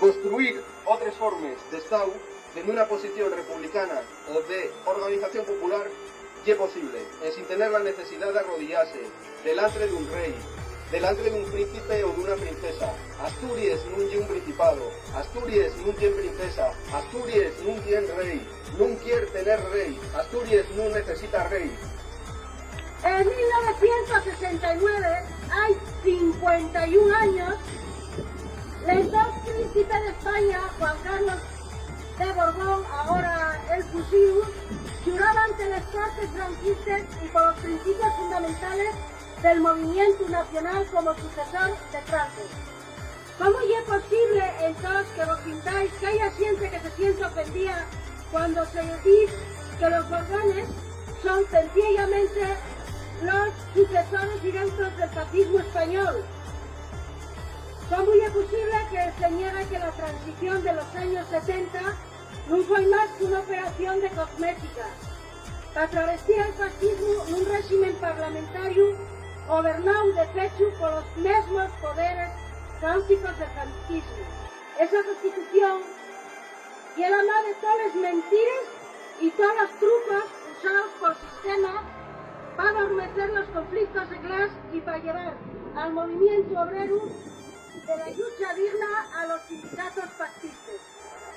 construir altres formes d'Estat en una posición republicana o de organización popular y posible, sin tener la necesidad de arrodillarse delante de un rey, delante de un príncipe o de una princesa. Asturias no tiene un principado, Asturias no tiene princesa, Asturias no tiene rey, no quiere tener rey, Asturias no necesita rey. En 1969, hay 51 años, los dos príncipes de España, Juan Carlos de Borbón, ahora el fusil, juraban ante las cortes franquistas y por los principios fundamentales del movimiento nacional como sucesor de Franco. ¿Cómo es posible entonces que vos sintáis que haya gente que se siente ofendida cuando se dice que los Borbones son sencillamente los sucesores directos del fascismo español? ¿Cómo es posible que se niegue que la transición de los años 70 no fue más que una operación de cosmética para travestir el fascismo en un régimen parlamentario gobernado de pecho por los mismos poderes cáuticos del franquismo? Esa constitución y la madre de todas las mentiras y todos los trucos usados por el sistema para adormecer los conflictos de clase y para llevar al movimiento obrero de la lucha digna a los sindicatos fascistas.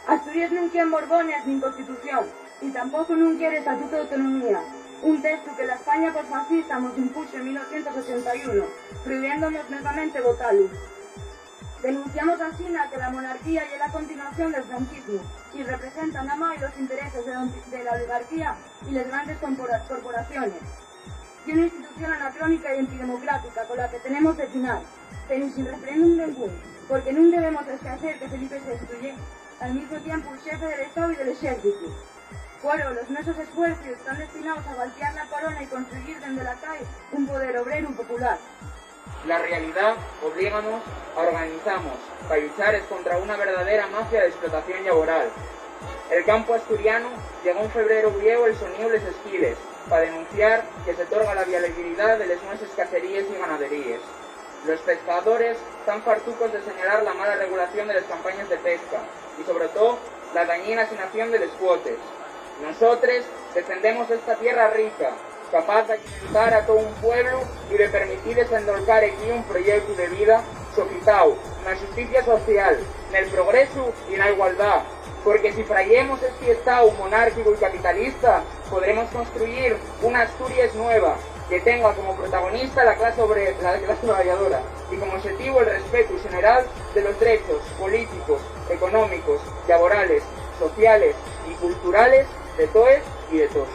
Asturias no quiere Borbones ni Constitución, y tampoco no quiere Estatuto de Autonomía, un texto que la España posfascista nos impuso en 1981, prohibiéndonos nuevamente votarlo. Denunciamos así que la monarquía es la continuación del franquismo y representa nada más los intereses de la oligarquía y las grandes corporaciones. Y una institución anacrónica y antidemocrática con la que tenemos de final, pero sin referéndum ninguno, porque no debemos esquecer que Felipe VI al mismo tiempo el jefe del Estado y del Ejército. Bueno, los nuestros esfuerzos están destinados a golpear la corona y construir desde la calle un poder obrero y popular. La realidad oblíganos a organizarnos para luchar contra una verdadera mafia de explotación laboral. El campo asturiano llegó en febrero viejo el sonido de los esquiles para denunciar que se otorga la viabilidad de las nuestras cacerías y ganaderías. Los pescadores están fartucos de señalar la mala regulación de las campañas de pesca y sobre todo la dañina asignación de los cuotes. Nosotros defendemos esta tierra rica, capaz de alimentar a todo un pueblo y de permitir desendolcar aquí un proyecto de vida sofitado en la justicia social, en el progreso y en la igualdad. Porque si frayemos este Estado monárquico y capitalista, podremos construir una Asturias nueva que tenga como protagonista la clase trabajadora y como objetivo el respeto general de los derechos políticos, económicos, laborales, sociales y culturales de todos y de todos.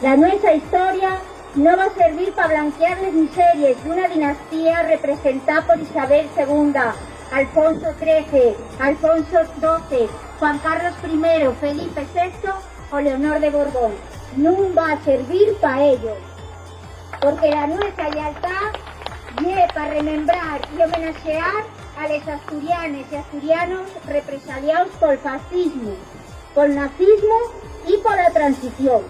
La nuestra historia no va a servir para blanquear las miserias de una dinastía representada por Isabel II, Alfonso XIII, Alfonso XII, Juan Carlos I, Felipe VI o Leonor de Borbón. No va a servir para ello, porque la nuestra lealtad es para remembrar y homenajear a los asturianes y asturianos represaliados por el fascismo, por el nazismo y por la transición.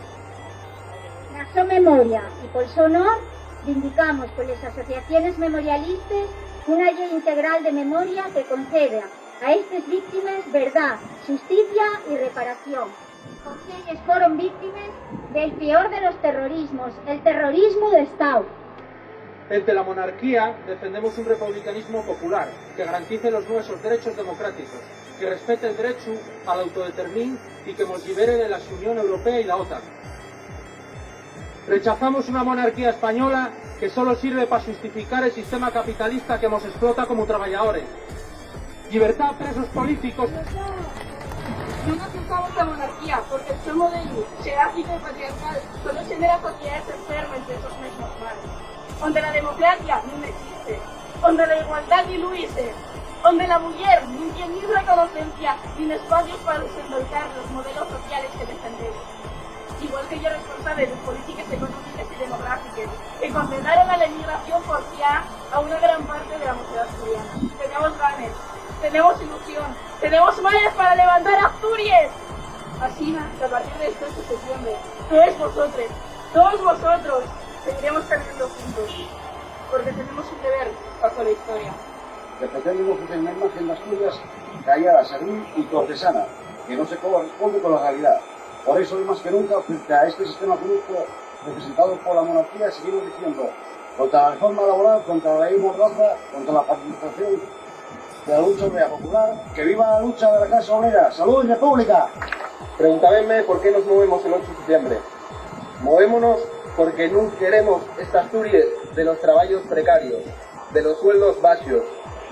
Na su memoria y por su honor, vindicamos con las asociaciones memorialistas una ley integral de memoria que conceda a estas víctimas verdad, justicia y reparación, porque ellas fueron víctimas del peor de los terrorismos, el terrorismo de Estado. Ante la monarquía defendemos un republicanismo popular que garantice los nuestros derechos democráticos, que respete el derecho al autodetermin y que nos libere de la Unión Europea y la OTAN. Rechazamos una monarquía española que solo sirve para justificar el sistema capitalista que nos explota como trabajadores. Libertad a presos políticos. No aceptamos la monarquía porque el seu modelo jerárquico y patriarcal solo genera sociedades enfermas de esos mismos males, donde la democracia no existe, donde la igualdad diluye, donde la mujer no tiene ni reconocencia ni espacios para desendolcar los modelos sociales que defendemos. Igual que yo responsable de políticas económicas y demográficas que condenaron a la inmigración forzada a una gran parte de la sociedad asturiana. Tenemos ganas, tenemos ilusión, tenemos manos para levantar Asturias. Así que a partir de este 8 de septiembre, todos vosotros, seguiremos caminando juntos, porque tenemos un deber bajo la historia. que pretenden ofrecer una imagen de Asturias callada, servil y cortesana, que no se corresponde con la realidad. Por eso, hoy más que nunca, frente a este sistema corrupto representado por la monarquía, seguimos diciendo contra la reforma laboral, contra la ley Mordaza, contra la participación de la lucha obrera popular. ¡Que viva la lucha de la clase obrera! ¡Salud y república! Preguntábenme por qué nos movemos el 8 de septiembre. Movémonos porque non queremos esta Asturias de los trabajos precarios, de los sueldos baixos,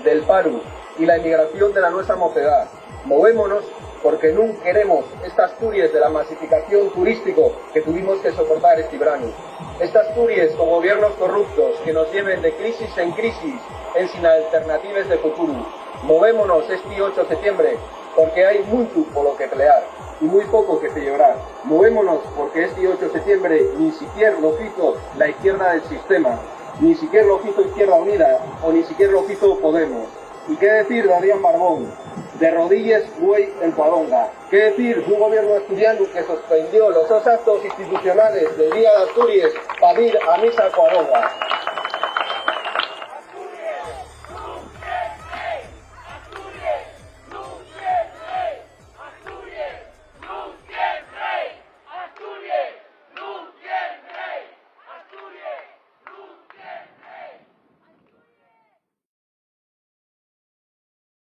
del paro y la emigración de la nuestra mocedad. Movémonos porque non queremos esta Asturias de la masificación turístico que tuvimos que soportar este verano. Esta Asturias con gobiernos corruptos que nos lleven de crisis en crisis en sin alternativas de futuro. Movémonos este 8 de septiembre porque hay mucho por lo que pelear y muy poco que celebrar. Movémonos porque este 8 de septiembre ni siquiera lo hizo la izquierda del sistema, ni siquiera lo hizo Izquierda Unida o ni siquiera lo hizo Podemos. ¿Y qué decir de Adrián Barbón? De rodillas, güey, en Cuadonga. ¿Qué decir de un gobierno asturiano que suspendió los dos actos institucionales del Día de Asturias para ir a misa a Cuadonga?